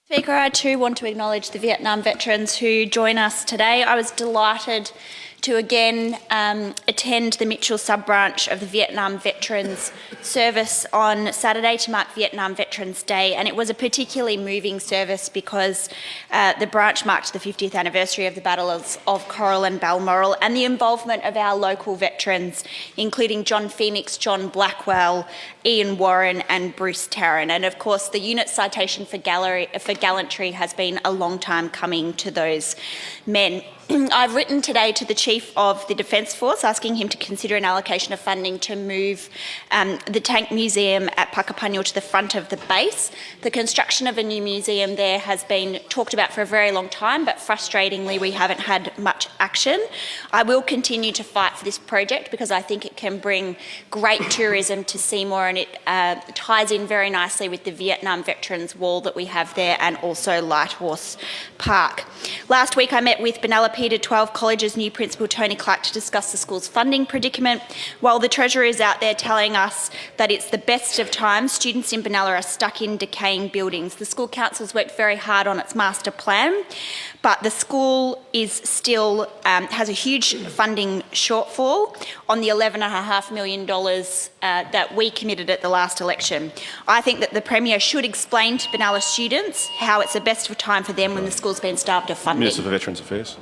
Speaker, I too want to acknowledge the Vietnam veterans who join us today. I was delighted to again attend the Mitchell sub-branch of the Vietnam Veterans Service on Saturday to mark Vietnam Veterans Day, and it was a particularly moving service because the branch marked the 50th anniversary of the battles of Coral and Balmoral and the involvement of our local veterans, including John Phoenix, John Blackwell, Ian Warren and Bruce Tarrant. And of course the unit citation for gallantry has been a long time coming to those men. I've written today to the Chief of the Defence Force asking him to consider an allocation of funding to move the Tank Museum at Puckapunyal to the front of the base. The construction of a new museum there has been talked about for a very long time, but frustratingly we haven't had much action. I will continue to fight for this project because I think it can bring great tourism to Seymour, and it ties in very nicely with the Vietnam Veterans Wall that we have there and also Lighthorse Park. Last week I met with Benalla 12 College's new principal Tony Clark to discuss the school's funding predicament. While the Treasurer is out there telling us that it's the best of times, students in Benalla are stuck in decaying buildings. The school council's worked very hard on its master plan, but the school is still has a huge funding shortfall on the $11.5 million that we committed at the last election. I think that the Premier should explain to Benalla students how it's the best of time for them when the school's been starved of funding. Minister for Veterans Affairs.